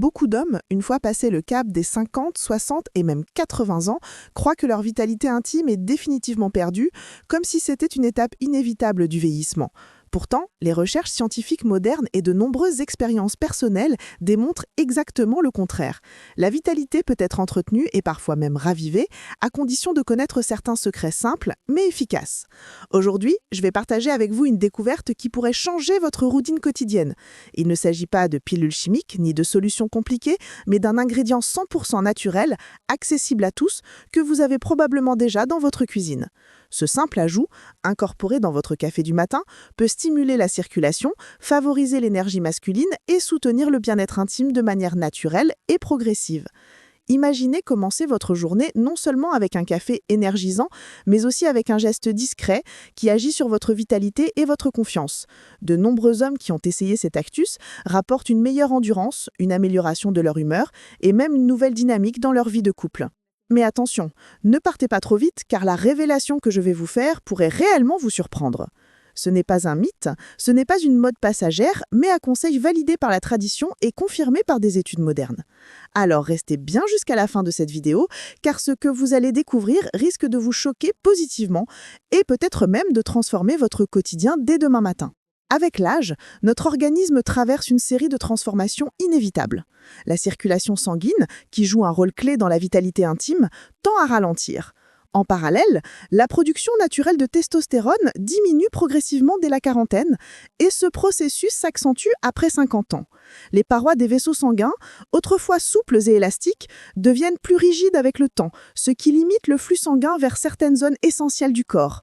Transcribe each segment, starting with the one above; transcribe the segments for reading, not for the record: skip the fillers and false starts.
Beaucoup d'hommes, une fois passé le cap des 50, 60 et même 80 ans, croient que leur vitalité intime est définitivement perdue, comme si c'était une étape inévitable du vieillissement. Pourtant, les recherches scientifiques modernes et de nombreuses expériences personnelles démontrent exactement le contraire. La vitalité peut être entretenue et parfois même ravivée, à condition de connaître certains secrets simples mais efficaces. Aujourd'hui, je vais partager avec vous une découverte qui pourrait changer votre routine quotidienne. Il ne s'agit pas de pilules chimiques ni de solutions compliquées, mais d'un ingrédient 100% naturel, accessible à tous, que vous avez probablement déjà dans votre cuisine. Ce simple ajout, incorporé dans votre café du matin, peut stimuler la circulation, favoriser l'énergie masculine et soutenir le bien-être intime de manière naturelle et progressive. Imaginez commencer votre journée non seulement avec un café énergisant, mais aussi avec un geste discret qui agit sur votre vitalité et votre confiance. De nombreux hommes qui ont essayé cette astuce rapportent une meilleure endurance, une amélioration de leur humeur et même une nouvelle dynamique dans leur vie de couple. Mais attention, ne partez pas trop vite car la révélation que je vais vous faire pourrait réellement vous surprendre. Ce n'est pas un mythe, ce n'est pas une mode passagère, mais un conseil validé par la tradition et confirmé par des études modernes. Alors restez bien jusqu'à la fin de cette vidéo, car ce que vous allez découvrir risque de vous choquer positivement et peut-être même de transformer votre quotidien dès demain matin. Avec l'âge, notre organisme traverse une série de transformations inévitables. La circulation sanguine, qui joue un rôle clé dans la vitalité intime, tend à ralentir. En parallèle, la production naturelle de testostérone diminue progressivement dès la quarantaine et ce processus s'accentue après 50 ans. Les parois des vaisseaux sanguins, autrefois souples et élastiques, deviennent plus rigides avec le temps, ce qui limite le flux sanguin vers certaines zones essentielles du corps.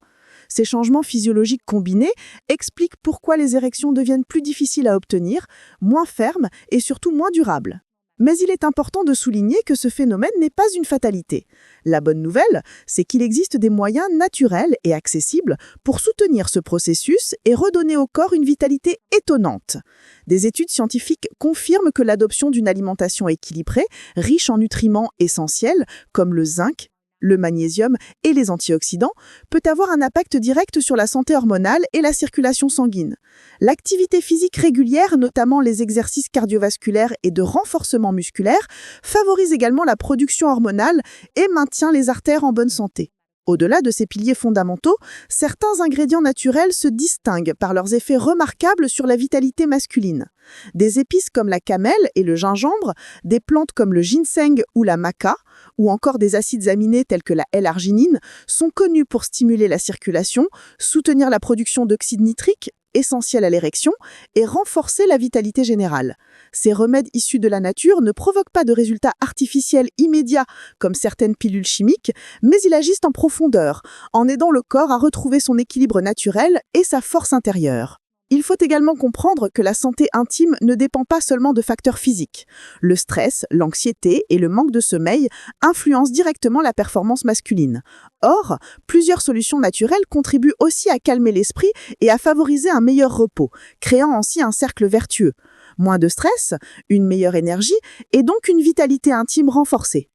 Ces changements physiologiques combinés expliquent pourquoi les érections deviennent plus difficiles à obtenir, moins fermes et surtout moins durables. Mais il est important de souligner que ce phénomène n'est pas une fatalité. La bonne nouvelle, c'est qu'il existe des moyens naturels et accessibles pour soutenir ce processus et redonner au corps une vitalité étonnante. Des études scientifiques confirment que l'adoption d'une alimentation équilibrée, riche en nutriments essentiels comme le zinc, le magnésium et les antioxydants, peut avoir un impact direct sur la santé hormonale et la circulation sanguine. L'activité physique régulière, notamment les exercices cardiovasculaires et de renforcement musculaire, favorise également la production hormonale et maintient les artères en bonne santé. Au-delà de ces piliers fondamentaux, certains ingrédients naturels se distinguent par leurs effets remarquables sur la vitalité masculine. Des épices comme la cannelle et le gingembre, des plantes comme le ginseng ou la maca, ou encore des acides aminés tels que la L-arginine, sont connus pour stimuler la circulation, soutenir la production d'oxyde nitrique, essentiel à l'érection, et renforcer la vitalité générale. Ces remèdes issus de la nature ne provoquent pas de résultats artificiels immédiats comme certaines pilules chimiques, mais ils agissent en profondeur, en aidant le corps à retrouver son équilibre naturel et sa force intérieure. Il faut également comprendre que la santé intime ne dépend pas seulement de facteurs physiques. Le stress, l'anxiété et le manque de sommeil influencent directement la performance masculine. Or, plusieurs solutions naturelles contribuent aussi à calmer l'esprit et à favoriser un meilleur repos, créant ainsi un cercle vertueux. Moins de stress, une meilleure énergie et donc une vitalité intime renforcée.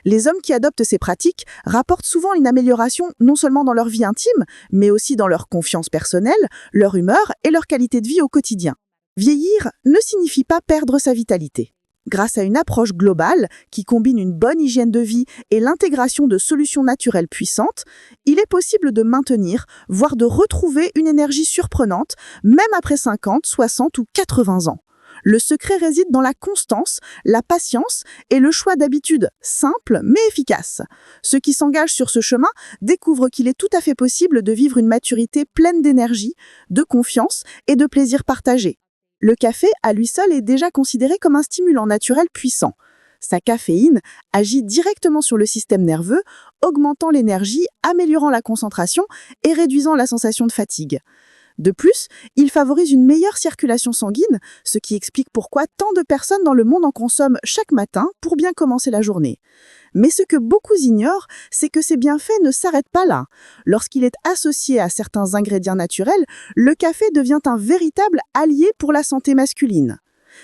Les hommes qui adoptent ces pratiques rapportent souvent une amélioration non seulement dans leur vie intime, mais aussi dans leur confiance personnelle, leur humeur et leur qualité de vie au quotidien. Vieillir ne signifie pas perdre sa vitalité. Grâce à une approche globale qui combine une bonne hygiène de vie et l'intégration de solutions naturelles puissantes, il est possible de maintenir, voire de retrouver une énergie surprenante, même après 50, 60 ou 80 ans. Le secret réside dans la constance, la patience et le choix d'habitudes simples mais efficaces. Ceux qui s'engagent sur ce chemin découvrent qu'il est tout à fait possible de vivre une maturité pleine d'énergie, de confiance et de plaisir partagé. Le café, à lui seul, est déjà considéré comme un stimulant naturel puissant. Sa caféine agit directement sur le système nerveux, augmentant l'énergie, améliorant la concentration et réduisant la sensation de fatigue. De plus, il favorise une meilleure circulation sanguine, ce qui explique pourquoi tant de personnes dans le monde en consomment chaque matin pour bien commencer la journée. Mais ce que beaucoup ignorent, c'est que ces bienfaits ne s'arrêtent pas là. Lorsqu'il est associé à certains ingrédients naturels, le café devient un véritable allié pour la santé masculine.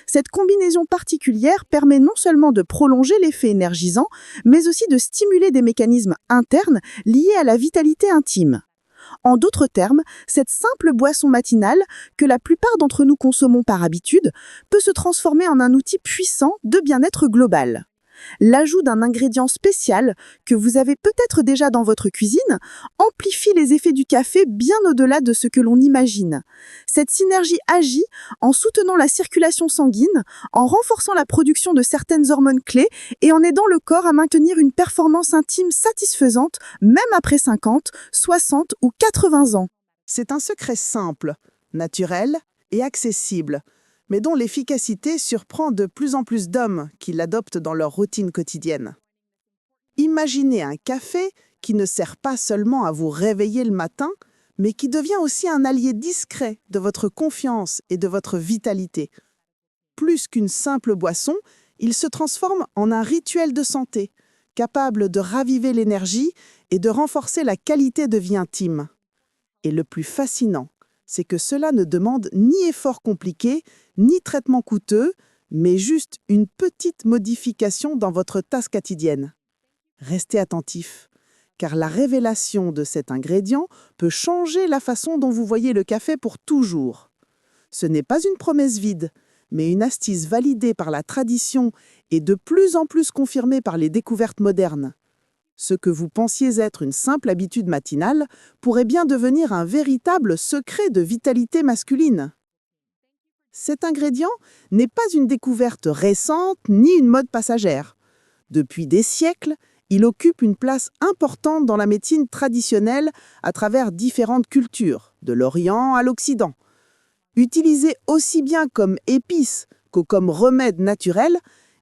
Cette combinaison particulière permet non seulement de prolonger l'effet énergisant, mais aussi de stimuler des mécanismes internes liés à la vitalité intime. En d'autres termes, cette simple boisson matinale, que la plupart d'entre nous consommons par habitude, peut se transformer en un outil puissant de bien-être global. L'ajout d'un ingrédient spécial que vous avez peut-être déjà dans votre cuisine amplifie les effets du café bien au-delà de ce que l'on imagine. Cette synergie agit en soutenant la circulation sanguine, en renforçant la production de certaines hormones clés et en aidant le corps à maintenir une performance intime satisfaisante même après 50, 60 ou 80 ans. C'est un secret simple, naturel et accessible, mais dont l'efficacité surprend de plus en plus d'hommes qui l'adoptent dans leur routine quotidienne. Imaginez un café qui ne sert pas seulement à vous réveiller le matin, mais qui devient aussi un allié discret de votre confiance et de votre vitalité. Plus qu'une simple boisson, il se transforme en un rituel de santé, capable de raviver l'énergie et de renforcer la qualité de vie intime. Et le plus fascinant, c'est que cela ne demande ni effort compliqué, ni traitement coûteux, mais juste une petite modification dans votre tasse quotidienne. Restez attentifs, car la révélation de cet ingrédient peut changer la façon dont vous voyez le café pour toujours. Ce n'est pas une promesse vide, mais une astuce validée par la tradition et de plus en plus confirmée par les découvertes modernes. Ce que vous pensiez être une simple habitude matinale pourrait bien devenir un véritable secret de vitalité masculine. Cet ingrédient n'est pas une découverte récente ni une mode passagère. Depuis des siècles, il occupe une place importante dans la médecine traditionnelle à travers différentes cultures, de l'Orient à l'Occident. Utilisé aussi bien comme épice que comme remède naturel,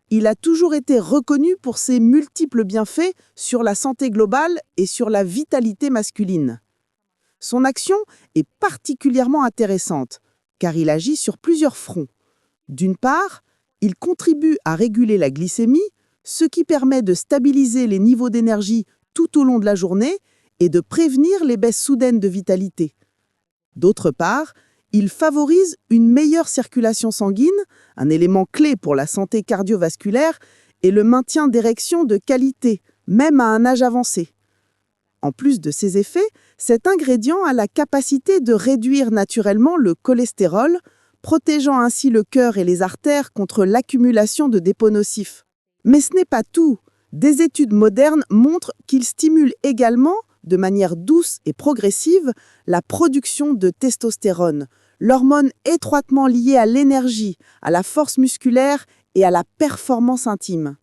il a toujours été reconnu pour ses multiples bienfaits sur la santé globale et sur la vitalité masculine. Son action est particulièrement intéressante, car il agit sur plusieurs fronts. D'une part, il contribue à réguler la glycémie, ce qui permet de stabiliser les niveaux d'énergie tout au long de la journée et de prévenir les baisses soudaines de vitalité. D'autre part, il favorise une meilleure circulation sanguine, un élément clé pour la santé cardiovasculaire, et le maintien d'érections de qualité, même à un âge avancé. En plus de ces effets, cet ingrédient a la capacité de réduire naturellement le cholestérol, protégeant ainsi le cœur et les artères contre l'accumulation de dépôts nocifs. Mais ce n'est pas tout. Des études modernes montrent qu'il stimule également, de manière douce et progressive, la production de testostérone, l'hormone étroitement liée à l'énergie, à la force musculaire et à la performance intime.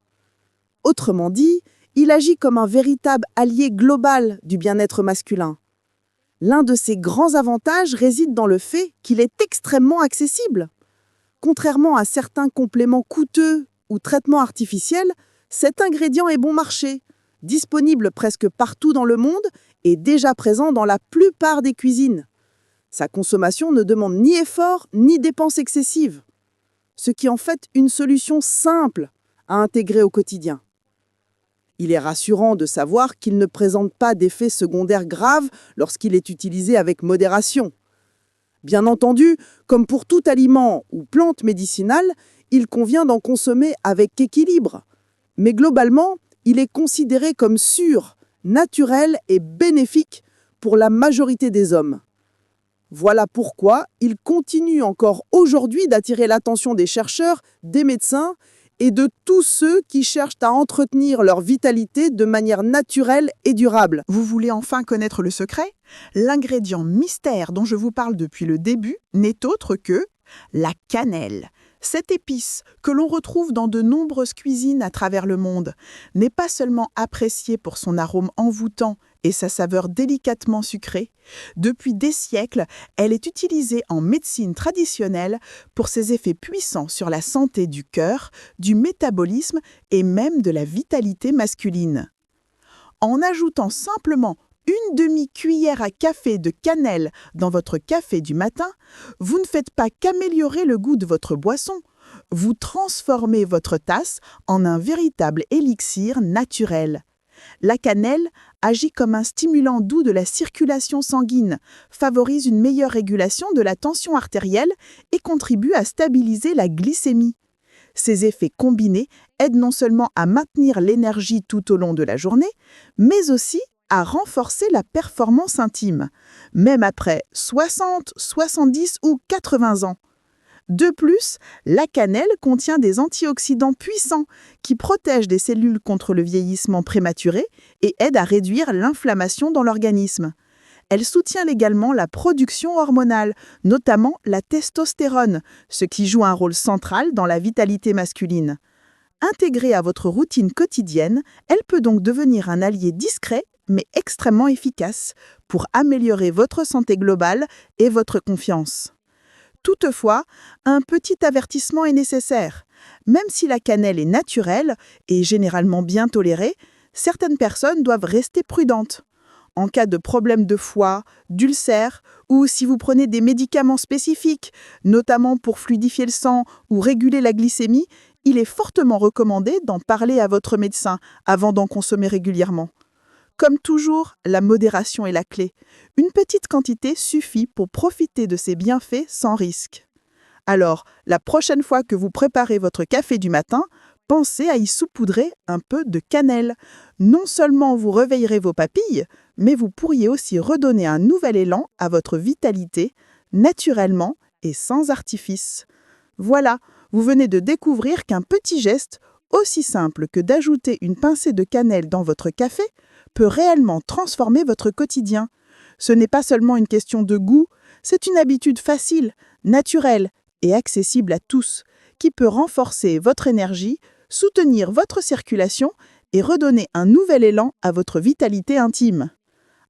Autrement dit, il agit comme un véritable allié global du bien-être masculin. L'un de ses grands avantages réside dans le fait qu'il est extrêmement accessible. Contrairement à certains compléments coûteux ou traitements artificiels, cet ingrédient est bon marché, disponible presque partout dans le monde et déjà présent dans la plupart des cuisines. Sa consommation ne demande ni effort ni dépenses excessives, ce qui en fait une solution simple à intégrer au quotidien. Il est rassurant de savoir qu'il ne présente pas d'effets secondaires graves lorsqu'il est utilisé avec modération. Bien entendu, comme pour tout aliment ou plante médicinale, il convient d'en consommer avec équilibre. Mais globalement, il est considéré comme sûr, naturel et bénéfique pour la majorité des hommes. Voilà pourquoi il continue encore aujourd'hui d'attirer l'attention des chercheurs, des médecins et de tous ceux qui cherchent à entretenir leur vitalité de manière naturelle et durable. Vous voulez enfin connaître le secret? L'ingrédient mystère dont je vous parle depuis le début n'est autre que la cannelle. Cette épice, que l'on retrouve dans de nombreuses cuisines à travers le monde, n'est pas seulement appréciée pour son arôme envoûtant et sa saveur délicatement sucrée. Depuis des siècles, elle est utilisée en médecine traditionnelle pour ses effets puissants sur la santé du cœur, du métabolisme et même de la vitalité masculine. En ajoutant simplement une demi-cuillère à café de cannelle dans votre café du matin, vous ne faites pas qu'améliorer le goût de votre boisson, vous transformez votre tasse en un véritable élixir naturel. La cannelle agit comme un stimulant doux de la circulation sanguine, favorise une meilleure régulation de la tension artérielle et contribue à stabiliser la glycémie. Ces effets combinés aident non seulement à maintenir l'énergie tout au long de la journée, mais aussi à renforcer la performance intime, même après 60, 70 ou 80 ans. De plus, la cannelle contient des antioxydants puissants qui protègent des cellules contre le vieillissement prématuré et aident à réduire l'inflammation dans l'organisme. Elle soutient également la production hormonale, notamment la testostérone, ce qui joue un rôle central dans la vitalité masculine. Intégrée à votre routine quotidienne, elle peut donc devenir un allié discret mais extrêmement efficace pour améliorer votre santé globale et votre confiance. Toutefois, un petit avertissement est nécessaire. Même si la cannelle est naturelle et généralement bien tolérée, certaines personnes doivent rester prudentes. En cas de problème de foie, d'ulcère ou si vous prenez des médicaments spécifiques, notamment pour fluidifier le sang ou réguler la glycémie, il est fortement recommandé d'en parler à votre médecin avant d'en consommer régulièrement. Comme toujours, la modération est la clé. Une petite quantité suffit pour profiter de ses bienfaits sans risque. Alors, la prochaine fois que vous préparez votre café du matin, pensez à y saupoudrer un peu de cannelle. Non seulement vous réveillerez vos papilles, mais vous pourriez aussi redonner un nouvel élan à votre vitalité, naturellement et sans artifice. Voilà, vous venez de découvrir qu'un petit geste, aussi simple que d'ajouter une pincée de cannelle dans votre café, peut réellement transformer votre quotidien. Ce n'est pas seulement une question de goût, c'est une habitude facile, naturelle et accessible à tous, qui peut renforcer votre énergie, soutenir votre circulation et redonner un nouvel élan à votre vitalité intime.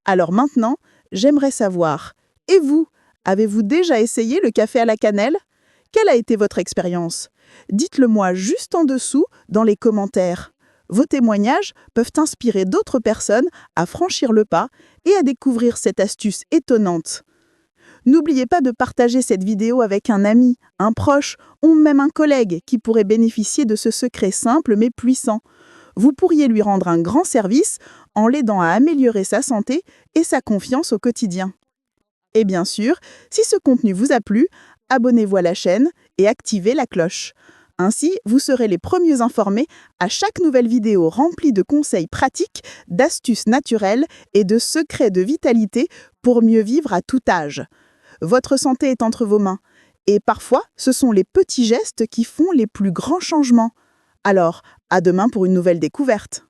Alors maintenant, j'aimerais savoir, et vous, avez-vous déjà essayé le café à la cannelle ? Quelle a été votre expérience ? Dites-le moi juste en dessous dans les commentaires. Vos témoignages peuvent inspirer d'autres personnes à franchir le pas et à découvrir cette astuce étonnante. N'oubliez pas de partager cette vidéo avec un ami, un proche ou même un collègue qui pourrait bénéficier de ce secret simple mais puissant. Vous pourriez lui rendre un grand service en l'aidant à améliorer sa santé et sa confiance au quotidien. Et bien sûr, si ce contenu vous a plu, abonnez-vous à la chaîne et activez la cloche. Ainsi, vous serez les premiers informés à chaque nouvelle vidéo remplie de conseils pratiques, d'astuces naturelles et de secrets de vitalité pour mieux vivre à tout âge. Votre santé est entre vos mains et parfois, ce sont les petits gestes qui font les plus grands changements. Alors, à demain pour une nouvelle découverte.